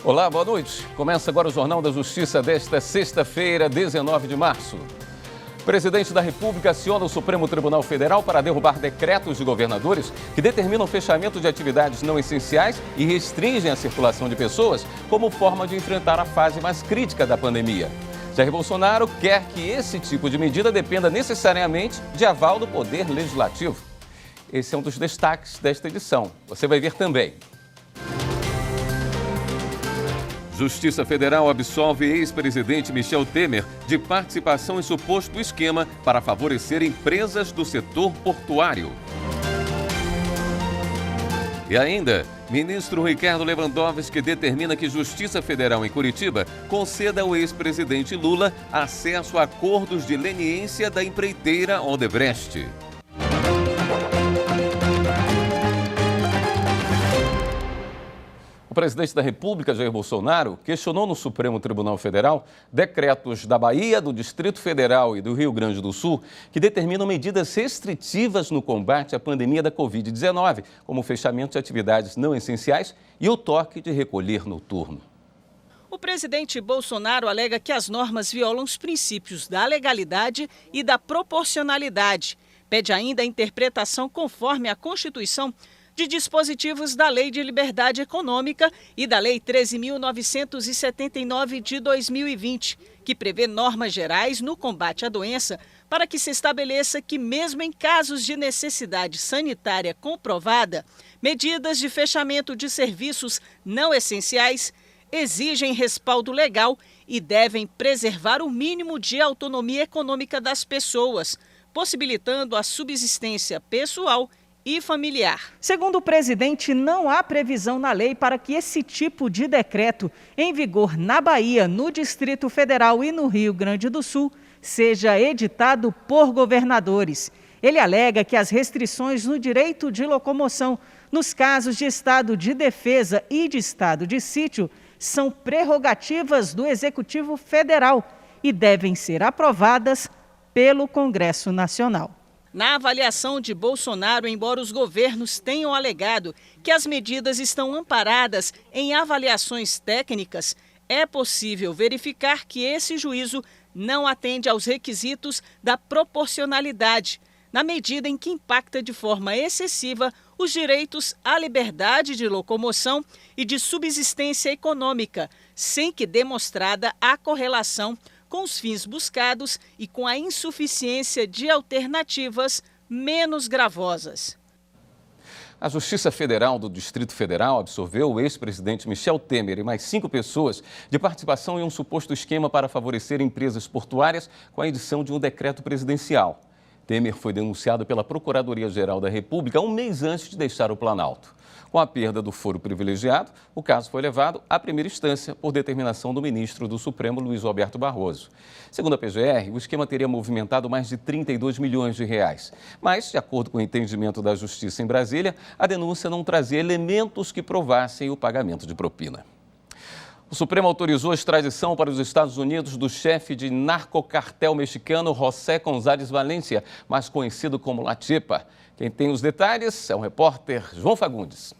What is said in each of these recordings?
Olá, boa noite. Começa agora o Jornal da Justiça desta sexta-feira, 19 de março. O presidente da República aciona o Supremo Tribunal Federal para derrubar decretos de governadores que determinam o fechamento de atividades não essenciais e restringem a circulação de pessoas como forma de enfrentar a fase mais crítica da pandemia. Jair Bolsonaro quer que esse tipo de medida dependa necessariamente de aval do Poder Legislativo. Esse é um dos destaques desta edição. Você vai ver também. Justiça Federal absolve ex-presidente Michel Temer de participação em suposto esquema para favorecer empresas do setor portuário. E ainda, ministro Ricardo Lewandowski determina que Justiça Federal em Curitiba conceda ao ex-presidente Lula acesso a acordos de leniência da empreiteira Odebrecht. O presidente da República, Jair Bolsonaro, questionou no Supremo Tribunal Federal decretos da Bahia, do Distrito Federal e do Rio Grande do Sul que determinam medidas restritivas no combate à pandemia da Covid-19, como o fechamento de atividades não essenciais e o toque de recolher noturno. O presidente Bolsonaro alega que as normas violam os princípios da legalidade e da proporcionalidade. Pede ainda a interpretação conforme a Constituição de dispositivos da Lei de Liberdade Econômica e da Lei 13.979 de 2020, que prevê normas gerais no combate à doença para que se estabeleça que, mesmo em casos de necessidade sanitária comprovada, medidas de fechamento de serviços não essenciais exigem respaldo legal e devem preservar o mínimo de autonomia econômica das pessoas, possibilitando a subsistência pessoal e familiar. Segundo o presidente, não há previsão na lei para que esse tipo de decreto, em vigor na Bahia, no Distrito Federal e no Rio Grande do Sul, seja editado por governadores. Ele alega que as restrições no direito de locomoção, nos casos de estado de defesa e de estado de sítio, são prerrogativas do Executivo Federal e devem ser aprovadas pelo Congresso Nacional. Na avaliação de Bolsonaro, embora os governos tenham alegado que as medidas estão amparadas em avaliações técnicas, é possível verificar que esse juízo não atende aos requisitos da proporcionalidade, na medida em que impacta de forma excessiva os direitos à liberdade de locomoção e de subsistência econômica, sem que demonstrada a correlação com os fins buscados e com a insuficiência de alternativas menos gravosas. A Justiça Federal do Distrito Federal absolveu o ex-presidente Michel Temer e mais 5 pessoas de participação em um suposto esquema para favorecer empresas portuárias com a edição de um decreto presidencial. Temer foi denunciado pela Procuradoria-Geral da República um mês antes de deixar o Planalto. Com a perda do foro privilegiado, o caso foi levado à primeira instância por determinação do ministro do Supremo, Luiz Roberto Barroso. Segundo a PGR, o esquema teria movimentado mais de 32 milhões de reais. Mas, de acordo com o entendimento da Justiça em Brasília, a denúncia não trazia elementos que provassem o pagamento de propina. O Supremo autorizou a extradição para os Estados Unidos do chefe de narcocartel mexicano José González Valencia, mais conhecido como La Chepa. Quem tem os detalhes é o repórter João Fagundes.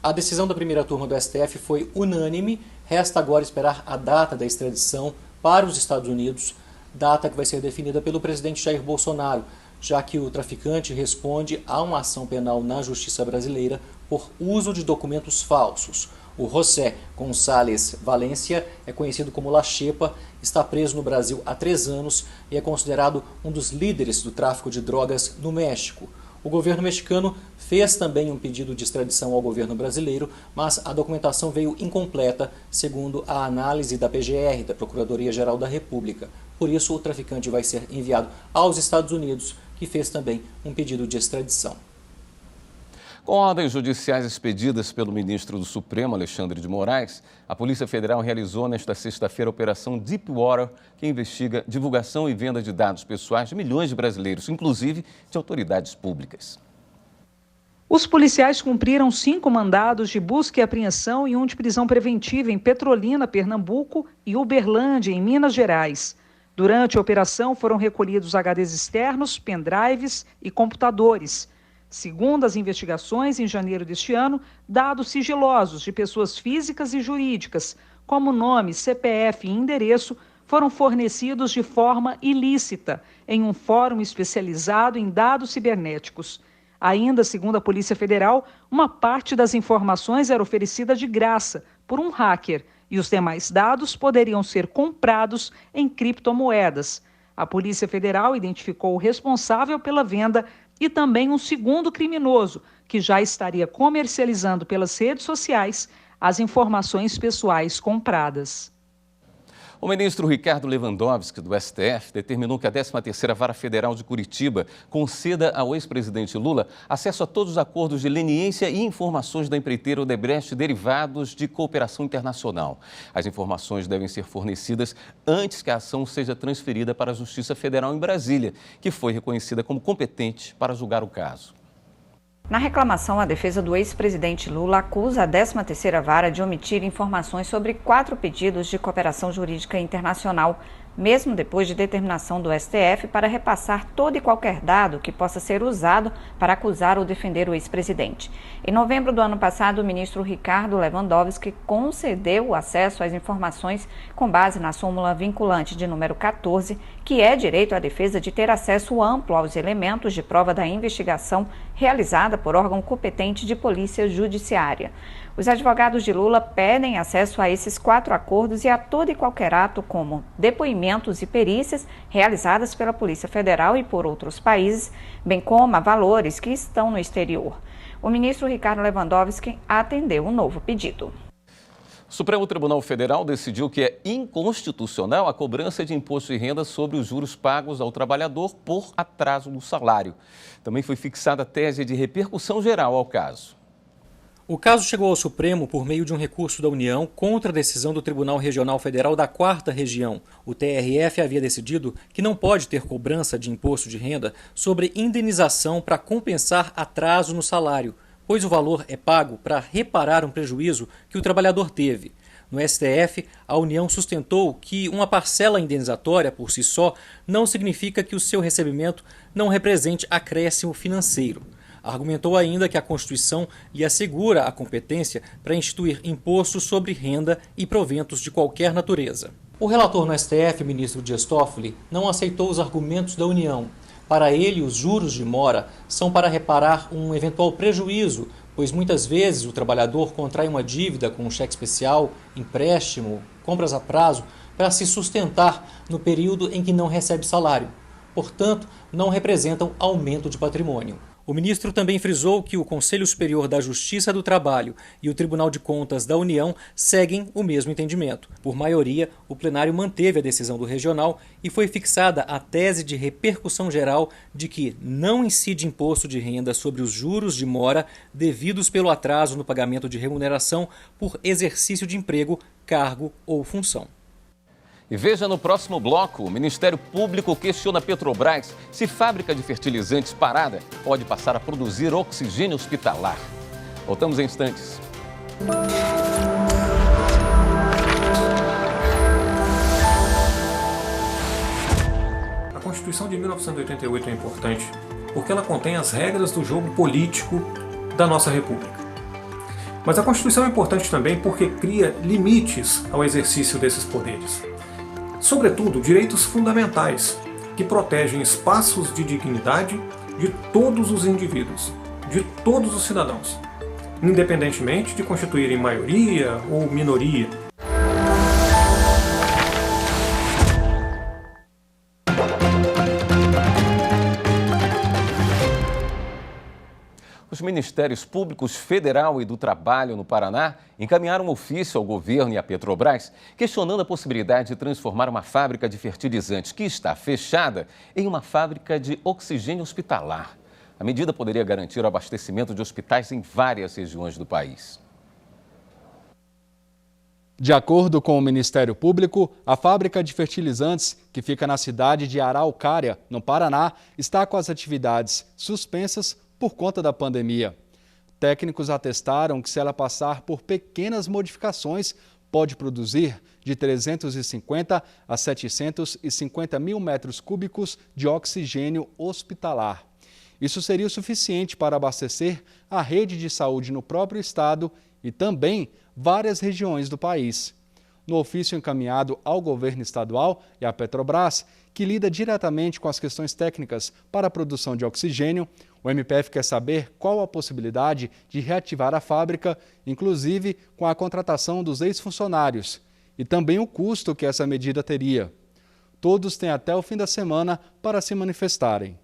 A decisão da primeira turma do STF foi unânime. Resta agora esperar a data da extradição para os Estados Unidos, data que vai ser definida pelo presidente Jair Bolsonaro, já que o traficante responde a uma ação penal na Justiça brasileira por uso de documentos falsos. O José González Valencia é conhecido como La Chepa, está preso no Brasil há 3 anos e é considerado um dos líderes do tráfico de drogas no México. O governo mexicano fez também um pedido de extradição ao governo brasileiro, mas a documentação veio incompleta, segundo a análise da PGR, da Procuradoria-Geral da República. Por isso, o traficante vai ser enviado aos Estados Unidos, que fez também um pedido de extradição. Com ordens judiciais expedidas pelo ministro do Supremo, Alexandre de Moraes, a Polícia Federal realizou nesta sexta-feira a Operação Deepwater, que investiga divulgação e venda de dados pessoais de milhões de brasileiros, inclusive de autoridades públicas. Os policiais cumpriram 5 mandados de busca e apreensão e um de prisão preventiva em Petrolina, Pernambuco, e Uberlândia, em Minas Gerais. Durante a operação foram recolhidos HDs externos, pendrives e computadores. Segundo as investigações, em janeiro deste ano, dados sigilosos de pessoas físicas e jurídicas, como nome, CPF e endereço, foram fornecidos de forma ilícita em um fórum especializado em dados cibernéticos. Ainda, segundo a Polícia Federal, uma parte das informações era oferecida de graça por um hacker e os demais dados poderiam ser comprados em criptomoedas. A Polícia Federal identificou o responsável pela venda e também um segundo criminoso, que já estaria comercializando pelas redes sociais as informações pessoais compradas. O ministro Ricardo Lewandowski, do STF, determinou que a 13ª Vara Federal de Curitiba conceda ao ex-presidente Lula acesso a todos os acordos de leniência e informações da empreiteira Odebrecht derivados de cooperação internacional. As informações devem ser fornecidas antes que a ação seja transferida para a Justiça Federal em Brasília, que foi reconhecida como competente para julgar o caso. Na reclamação, a defesa do ex-presidente Lula acusa a 13ª Vara de omitir informações sobre 4 pedidos de cooperação jurídica internacional, mesmo depois de determinação do STF para repassar todo e qualquer dado que possa ser usado para acusar ou defender o ex-presidente. Em novembro do ano passado, o ministro Ricardo Lewandowski concedeu o acesso às informações com base na súmula vinculante de número 14, que é direito à defesa de ter acesso amplo aos elementos de prova da investigação realizada por órgão competente de polícia judiciária. Os advogados de Lula pedem acesso a esses 4 acordos e a todo e qualquer ato, como depoimentos e perícias realizadas pela Polícia Federal e por outros países, bem como a valores que estão no exterior. O ministro Ricardo Lewandowski atendeu um novo pedido. O Supremo Tribunal Federal decidiu que é inconstitucional a cobrança de imposto de renda sobre os juros pagos ao trabalhador por atraso no salário. Também foi fixada a tese de repercussão geral ao caso. O caso chegou ao Supremo por meio de um recurso da União contra a decisão do Tribunal Regional Federal da 4ª Região. O TRF havia decidido que não pode ter cobrança de imposto de renda sobre indenização para compensar atraso no salário, pois o valor é pago para reparar um prejuízo que o trabalhador teve. No STF, a União sustentou que uma parcela indenizatória por si só não significa que o seu recebimento não represente acréscimo financeiro. Argumentou ainda que a Constituição lhe assegura a competência para instituir impostos sobre renda e proventos de qualquer natureza. O relator no STF, o ministro Dias Toffoli, não aceitou os argumentos da União. Para ele, os juros de mora são para reparar um eventual prejuízo, pois muitas vezes o trabalhador contrai uma dívida com um cheque especial, empréstimo, compras a prazo, para se sustentar no período em que não recebe salário. Portanto, não representam aumento de patrimônio. O ministro também frisou que o Conselho Superior da Justiça do Trabalho e o Tribunal de Contas da União seguem o mesmo entendimento. Por maioria, o plenário manteve a decisão do regional e foi fixada a tese de repercussão geral de que não incide imposto de renda sobre os juros de mora devidos pelo atraso no pagamento de remuneração por exercício de emprego, cargo ou função. E veja no próximo bloco, o Ministério Público questiona a Petrobras se fábrica de fertilizantes parada pode passar a produzir oxigênio hospitalar. Voltamos em instantes. A Constituição de 1988 é importante porque ela contém as regras do jogo político da nossa República. Mas a Constituição é importante também porque cria limites ao exercício desses poderes. Sobretudo, direitos fundamentais, que protegem espaços de dignidade de todos os indivíduos, de todos os cidadãos, independentemente de constituírem maioria ou minoria. Os Ministérios Públicos Federal e do Trabalho no Paraná encaminharam um ofício ao governo e à Petrobras questionando a possibilidade de transformar uma fábrica de fertilizantes que está fechada em uma fábrica de oxigênio hospitalar. A medida poderia garantir o abastecimento de hospitais em várias regiões do país. De acordo com o Ministério Público, a fábrica de fertilizantes, que fica na cidade de Araucária, no Paraná, está com as atividades suspensas por conta da pandemia. Técnicos atestaram que se ela passar por pequenas modificações, pode produzir de 350 a 750 mil metros cúbicos de oxigênio hospitalar. Isso seria o suficiente para abastecer a rede de saúde no próprio estado e também várias regiões do país. No ofício encaminhado ao governo estadual e à Petrobras, que lida diretamente com as questões técnicas para a produção de oxigênio, o MPF quer saber qual a possibilidade de reativar a fábrica, inclusive com a contratação dos ex-funcionários, e também o custo que essa medida teria. Todos têm até o fim da semana para se manifestarem.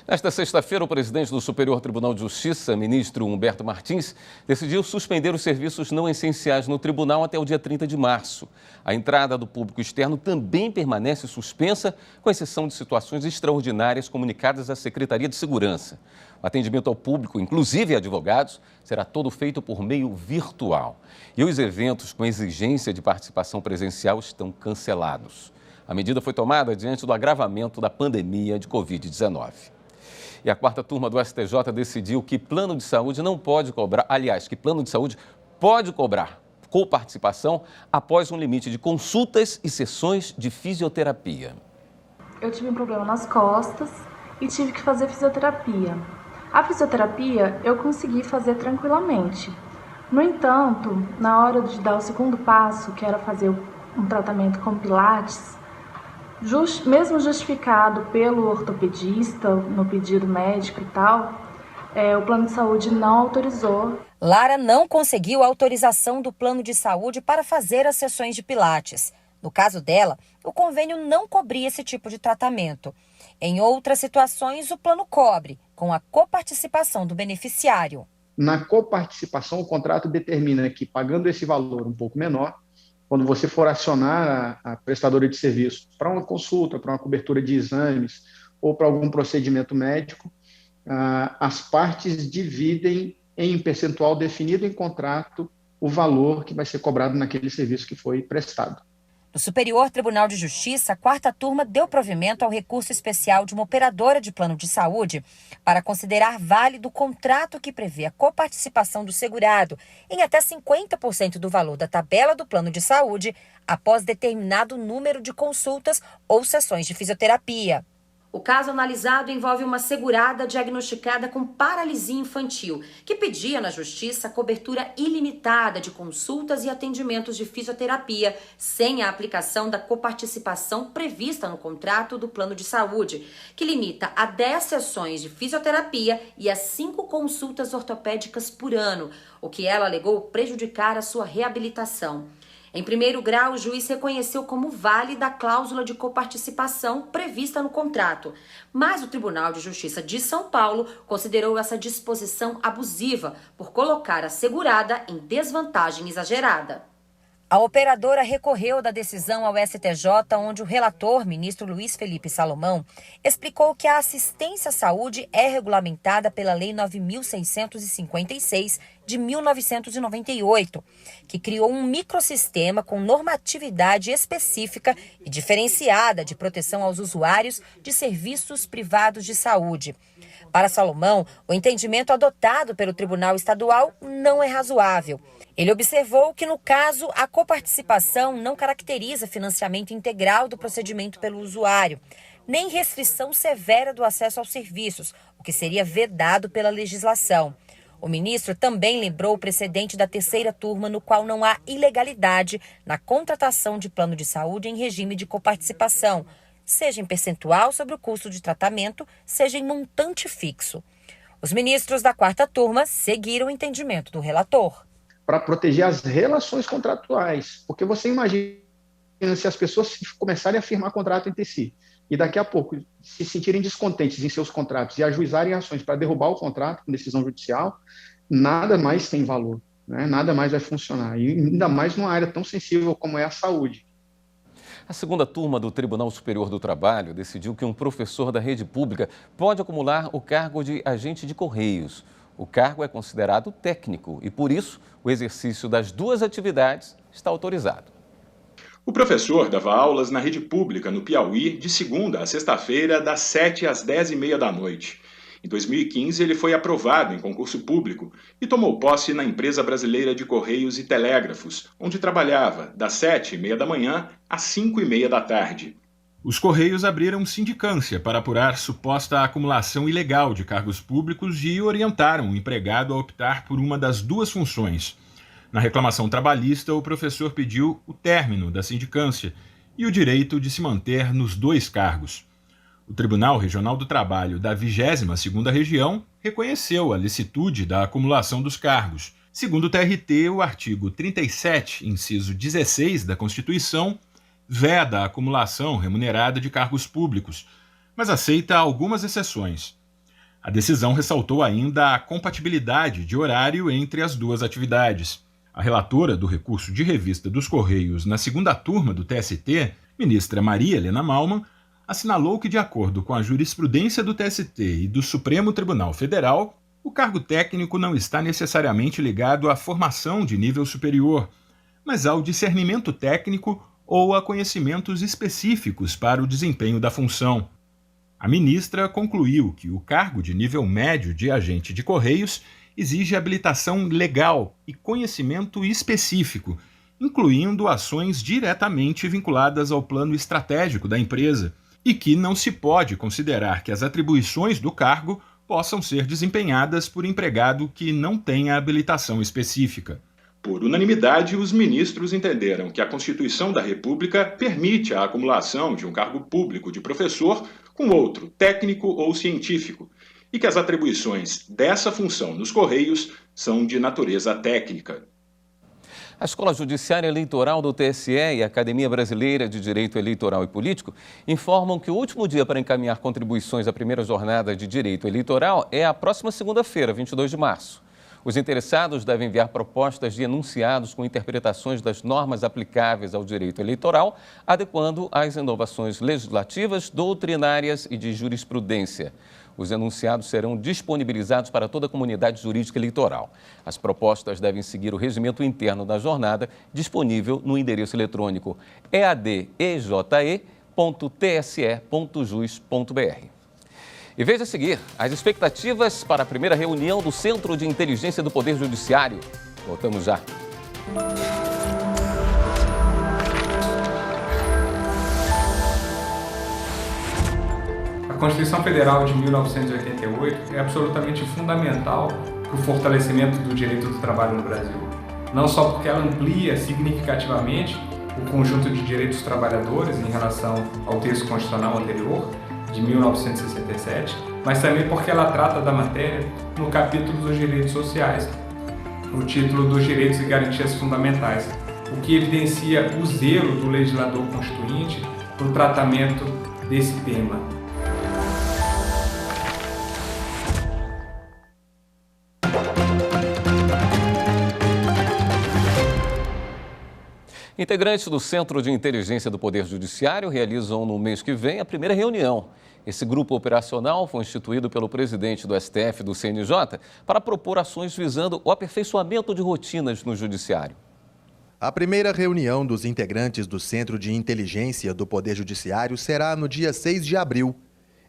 Nesta sexta-feira, o presidente do Superior Tribunal de Justiça, ministro Humberto Martins, decidiu suspender os serviços não essenciais no tribunal até o dia 30 de março. A entrada do público externo também permanece suspensa, com exceção de situações extraordinárias comunicadas à Secretaria de Segurança. O atendimento ao público, inclusive a advogados, será todo feito por meio virtual. E os eventos com exigência de participação presencial estão cancelados. A medida foi tomada diante do agravamento da pandemia de Covid-19. E a quarta turma do STJ decidiu que plano de saúde não pode cobrar, que plano de saúde pode cobrar coparticipação após um limite de consultas e sessões de fisioterapia. Eu tive um problema nas costas e tive que fazer fisioterapia. A fisioterapia eu consegui fazer tranquilamente. No entanto, na hora de dar o segundo passo, que era fazer um tratamento com pilates, mesmo justificado pelo ortopedista, no pedido médico e tal, o plano de saúde não autorizou. Lara não conseguiu a autorização do plano de saúde para fazer as sessões de pilates. No caso dela, o convênio não cobria esse tipo de tratamento. Em outras situações, o plano cobre, com a coparticipação do beneficiário. Na coparticipação, o contrato determina que, pagando esse valor um pouco menor, quando você for acionar a prestadora de serviço para uma consulta, para uma cobertura de exames ou para algum procedimento médico, as partes dividem em percentual definido em contrato o valor que vai ser cobrado naquele serviço que foi prestado. No Superior Tribunal de Justiça, a quarta turma deu provimento ao recurso especial de uma operadora de plano de saúde para considerar válido o contrato que prevê a coparticipação do segurado em até 50% do valor da tabela do plano de saúde após determinado número de consultas ou sessões de fisioterapia. O caso analisado envolve uma segurada diagnosticada com paralisia infantil, que pedia na Justiça cobertura ilimitada de consultas e atendimentos de fisioterapia, sem a aplicação da coparticipação prevista no contrato do plano de saúde, que limita a 10 sessões de fisioterapia e a 5 consultas ortopédicas por ano, o que ela alegou prejudicar a sua reabilitação. Em primeiro grau, o juiz reconheceu como válida a cláusula de coparticipação prevista no contrato, mas o Tribunal de Justiça de São Paulo considerou essa disposição abusiva por colocar a segurada em desvantagem exagerada. A operadora recorreu da decisão ao STJ, onde o relator, ministro Luiz Felipe Salomão, explicou que a assistência à saúde é regulamentada pela Lei 9.656 de 1998, que criou um microsistema com normatividade específica e diferenciada de proteção aos usuários de serviços privados de saúde. Para Salomão, o entendimento adotado pelo Tribunal Estadual não é razoável. Ele observou que, no caso, a coparticipação não caracteriza financiamento integral do procedimento pelo usuário, nem restrição severa do acesso aos serviços, o que seria vedado pela legislação. O ministro também lembrou o precedente da terceira turma, no qual não há ilegalidade na contratação de plano de saúde em regime de coparticipação, seja em percentual sobre o custo de tratamento, seja em montante fixo. Os ministros da quarta turma seguiram o entendimento do relator. Para proteger as relações contratuais, porque você imagina se as pessoas começarem a firmar contrato entre si e daqui a pouco se sentirem descontentes em seus contratos e ajuizarem ações para derrubar o contrato com decisão judicial, nada mais tem valor, né? Nada mais vai funcionar, e ainda mais numa área tão sensível como é a saúde. A segunda turma do Tribunal Superior do Trabalho decidiu que um professor da rede pública pode acumular o cargo de agente de Correios. O cargo é considerado técnico e, por isso, o exercício das duas atividades está autorizado. O professor dava aulas na rede pública no Piauí de segunda a sexta-feira, das 7 às 10h30 da noite. Em 2015, ele foi aprovado em concurso público e tomou posse na Empresa Brasileira de Correios e Telégrafos, onde trabalhava das 7h30 da manhã às 5h30 da tarde. Os Correios abriram sindicância para apurar suposta acumulação ilegal de cargos públicos e orientaram o empregado a optar por uma das duas funções. Na reclamação trabalhista, o professor pediu o término da sindicância e o direito de se manter nos dois cargos. O Tribunal Regional do Trabalho da 22ª Região reconheceu a licitude da acumulação dos cargos. Segundo o TRT, o artigo 37, inciso 16 da Constituição, veda a acumulação remunerada de cargos públicos, mas aceita algumas exceções. A decisão ressaltou ainda a compatibilidade de horário entre as duas atividades. A relatora do recurso de revista dos Correios na segunda turma do TST, ministra Maria Helena Malman, assinalou que, de acordo com a jurisprudência do TST e do Supremo Tribunal Federal, o cargo técnico não está necessariamente ligado à formação de nível superior, mas ao discernimento técnico ou a conhecimentos específicos para o desempenho da função. A ministra concluiu que o cargo de nível médio de agente de Correios exige habilitação legal e conhecimento específico, incluindo ações diretamente vinculadas ao plano estratégico da empresa, e que não se pode considerar que as atribuições do cargo possam ser desempenhadas por empregado que não tenha habilitação específica. Por unanimidade, os ministros entenderam que a Constituição da República permite a acumulação de um cargo público de professor com outro, técnico ou científico, e que as atribuições dessa função nos Correios são de natureza técnica. A Escola Judiciária Eleitoral do TSE e a Academia Brasileira de Direito Eleitoral e Político informam que o último dia para encaminhar contribuições à primeira jornada de direito eleitoral é a próxima segunda-feira, 22 de março. Os interessados devem enviar propostas de enunciados com interpretações das normas aplicáveis ao direito eleitoral, adequando às inovações legislativas, doutrinárias e de jurisprudência. Os enunciados serão disponibilizados para toda a comunidade jurídica eleitoral. As propostas devem seguir o regimento interno da jornada, disponível no endereço eletrônico eadeje.tse.jus.br. E veja a seguir as expectativas para a primeira reunião do Centro de Inteligência do Poder Judiciário. Voltamos já. A Constituição Federal de 1988 é absolutamente fundamental para o fortalecimento do direito do trabalho no Brasil. Não só porque ela amplia significativamente o conjunto de direitos dos trabalhadores em relação ao texto constitucional anterior, de 1967, mas também porque ela trata da matéria no capítulo dos direitos sociais, no título dos direitos e garantias fundamentais, o que evidencia o zelo do legislador constituinte no tratamento desse tema. Integrantes do Centro de Inteligência do Poder Judiciário realizam no mês que vem a primeira reunião. Esse grupo operacional foi instituído pelo presidente do STF e do CNJ para propor ações visando o aperfeiçoamento de rotinas no Judiciário. A primeira reunião dos integrantes do Centro de Inteligência do Poder Judiciário será no dia 6 de abril.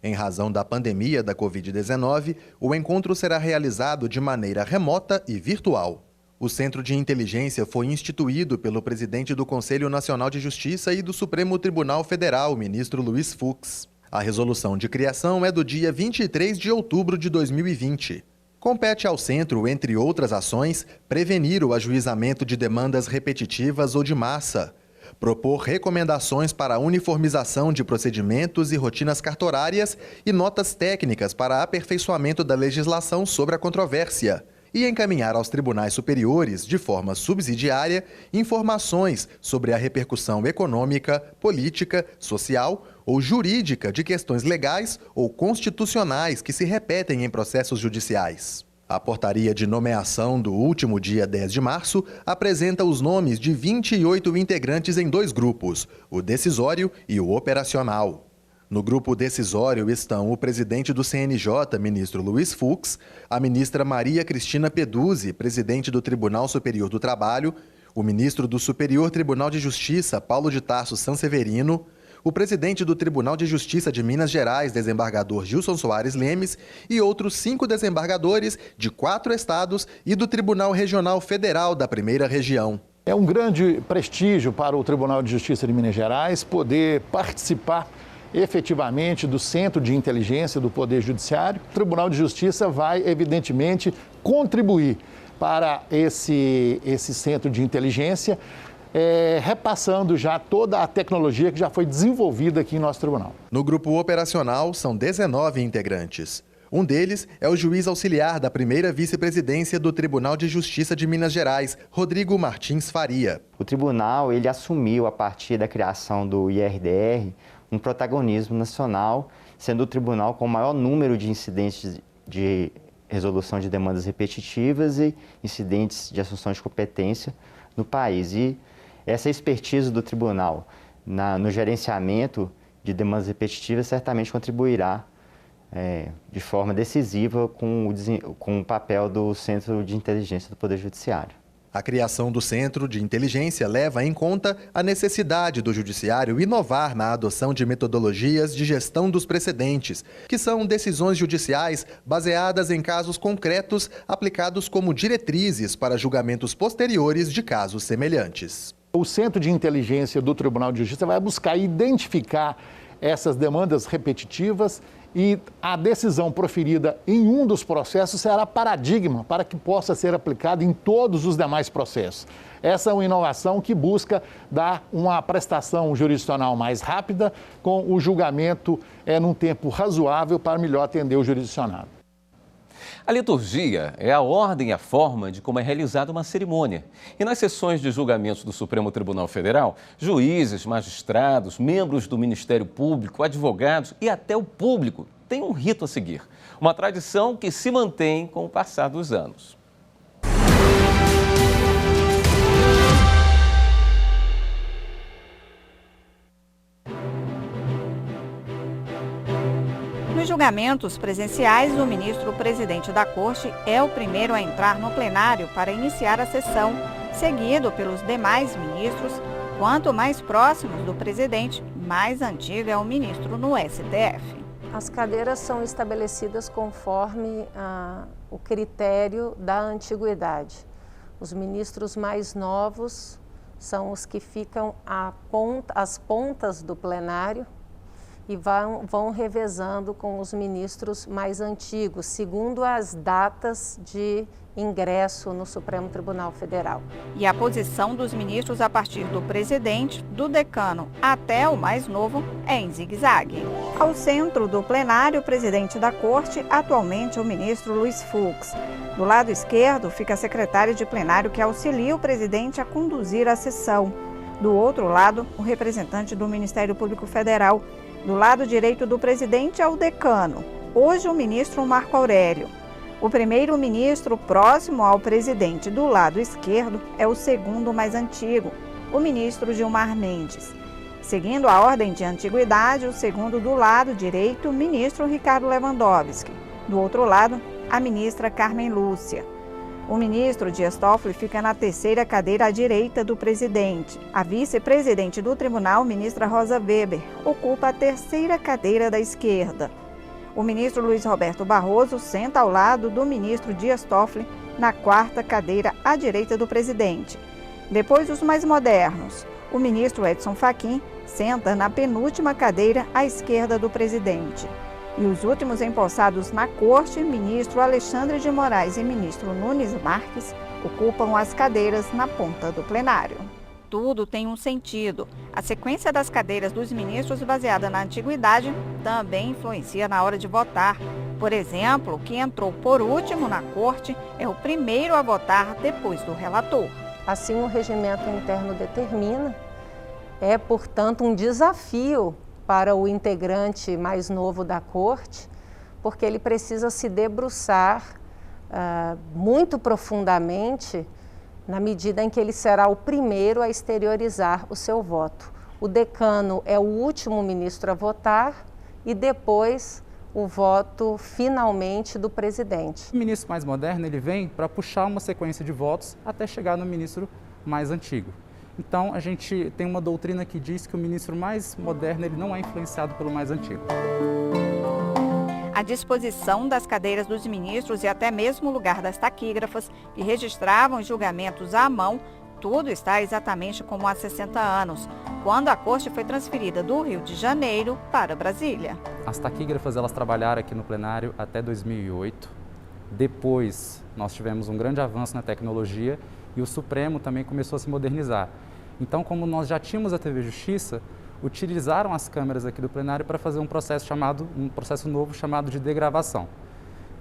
Em razão da pandemia da Covid-19, o encontro será realizado de maneira remota e virtual. O Centro de Inteligência foi instituído pelo presidente do Conselho Nacional de Justiça e do Supremo Tribunal Federal, ministro Luiz Fux. A resolução de criação é do dia 23 de outubro de 2020. Compete ao Centro, entre outras ações, prevenir o ajuizamento de demandas repetitivas ou de massa, propor recomendações para a uniformização de procedimentos e rotinas cartorárias e notas técnicas para aperfeiçoamento da legislação sobre a controvérsia, e encaminhar aos tribunais superiores, de forma subsidiária, informações sobre a repercussão econômica, política, social ou jurídica de questões legais ou constitucionais que se repetem em processos judiciais. A portaria de nomeação do último dia 10 de março apresenta os nomes de 28 integrantes em dois grupos, o decisório e o operacional. No grupo decisório estão o presidente do CNJ, ministro Luiz Fux, a ministra Maria Cristina Peduzzi, presidente do Tribunal Superior do Trabalho, o ministro do Superior Tribunal de Justiça, Paulo de Tarso Sanseverino, o presidente do Tribunal de Justiça de Minas Gerais, desembargador Gilson Soares Lemes, e outros 5 desembargadores de 4 estados e do Tribunal Regional Federal da Primeira Região. É um grande prestígio para o Tribunal de Justiça de Minas Gerais poder participar efetivamente do Centro de Inteligência do Poder Judiciário. O Tribunal de Justiça vai, evidentemente, contribuir para esse Centro de Inteligência, repassando já toda a tecnologia que já foi desenvolvida aqui em nosso tribunal. No grupo operacional, são 19 integrantes. Um deles é o juiz auxiliar da primeira vice-presidência do Tribunal de Justiça de Minas Gerais, Rodrigo Martins Faria. O tribunal ele assumiu, a partir da criação do IRDR, um protagonismo nacional, sendo o tribunal com o maior número de incidentes de resolução de demandas repetitivas e incidentes de assunção de competência no país. E essa expertise do tribunal no gerenciamento de demandas repetitivas certamente contribuirá de forma decisiva com o papel do Centro de Inteligência do Poder Judiciário. A criação do Centro de Inteligência leva em conta a necessidade do Judiciário inovar na adoção de metodologias de gestão dos precedentes, que são decisões judiciais baseadas em casos concretos aplicados como diretrizes para julgamentos posteriores de casos semelhantes. O Centro de Inteligência do Tribunal de Justiça vai buscar identificar essas demandas repetitivas e a decisão proferida em um dos processos será paradigma para que possa ser aplicada em todos os demais processos. Essa é uma inovação que busca dar uma prestação jurisdicional mais rápida, com o julgamento num tempo razoável para melhor atender o jurisdicionado. A liturgia é a ordem e a forma de como é realizada uma cerimônia. E nas sessões de julgamentos do Supremo Tribunal Federal, juízes, magistrados, membros do Ministério Público, advogados e até o público têm um rito a seguir. Uma tradição que se mantém com o passar dos anos. Nos julgamentos presenciais, o ministro-presidente da Corte é o primeiro a entrar no plenário para iniciar a sessão, seguido pelos demais ministros. Quanto mais próximos do presidente, mais antigo é o ministro no STF. As cadeiras são estabelecidas conforme o critério da antiguidade. Os ministros mais novos são os que ficam às pontas do plenário e vão revezando com os ministros mais antigos, segundo as datas de ingresso no Supremo Tribunal Federal. E a posição dos ministros a partir do presidente, do decano até o mais novo, é em zigue-zague. Ao centro do plenário, o presidente da Corte, atualmente o ministro Luiz Fux. Do lado esquerdo fica a secretária de plenário que auxilia o presidente a conduzir a sessão. Do outro lado, o representante do Ministério Público Federal. Do lado direito do presidente é o decano, hoje o ministro Marco Aurélio. O primeiro-ministro próximo ao presidente do lado esquerdo é o segundo mais antigo, o ministro Gilmar Mendes. Seguindo a ordem de antiguidade, o segundo do lado direito, o ministro Ricardo Lewandowski. Do outro lado, a ministra Carmen Lúcia. O ministro Dias Toffoli fica na terceira cadeira à direita do presidente. A vice-presidente do tribunal, ministra Rosa Weber, ocupa a terceira cadeira da esquerda. O ministro Luiz Roberto Barroso senta ao lado do ministro Dias Toffoli na quarta cadeira à direita do presidente. Depois, os mais modernos. O ministro Edson Fachin senta na penúltima cadeira à esquerda do presidente. E os últimos empossados na corte, ministro Alexandre de Moraes e ministro Nunes Marques, ocupam as cadeiras na ponta do plenário. Tudo tem um sentido. A sequência das cadeiras dos ministros, baseada na antiguidade, também influencia na hora de votar. Por exemplo, quem entrou por último na corte é o primeiro a votar depois do relator. Assim, o regimento interno determina. É, portanto, um desafio para o integrante mais novo da corte, porque ele precisa se debruçar muito profundamente na medida em que ele será o primeiro a exteriorizar o seu voto. O decano é o último ministro a votar e depois o voto finalmente do presidente. O ministro mais moderno ele vem para puxar uma sequência de votos até chegar no ministro mais antigo. Então, a gente tem uma doutrina que diz que o ministro mais moderno ele não é influenciado pelo mais antigo. A disposição das cadeiras dos ministros e até mesmo o lugar das taquígrafas, que registravam os julgamentos à mão, tudo está exatamente como há 60 anos, quando a corte foi transferida do Rio de Janeiro para Brasília. As taquígrafas elas trabalharam aqui no plenário até 2008. Depois, nós tivemos um grande avanço na tecnologia e o Supremo também começou a se modernizar. Então, como nós já tínhamos a TV Justiça, utilizaram as câmeras aqui do plenário para fazer um processo novo chamado de degravação.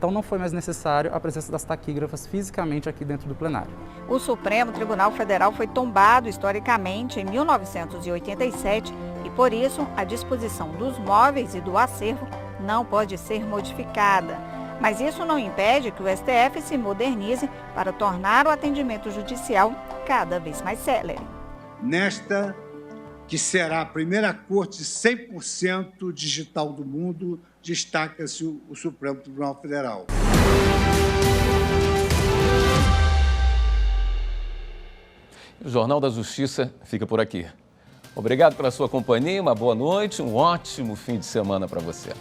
Então não foi mais necessário a presença das taquígrafas fisicamente aqui dentro do plenário. O Supremo Tribunal Federal foi tombado historicamente em 1987 e, por isso, a disposição dos móveis e do acervo não pode ser modificada. Mas isso não impede que o STF se modernize para tornar o atendimento judicial cada vez mais célere. Nesta, que será a primeira corte 100% digital do mundo, destaca-se o Supremo Tribunal Federal. O Jornal da Justiça fica por aqui. Obrigado pela sua companhia, uma boa noite, um ótimo fim de semana para você.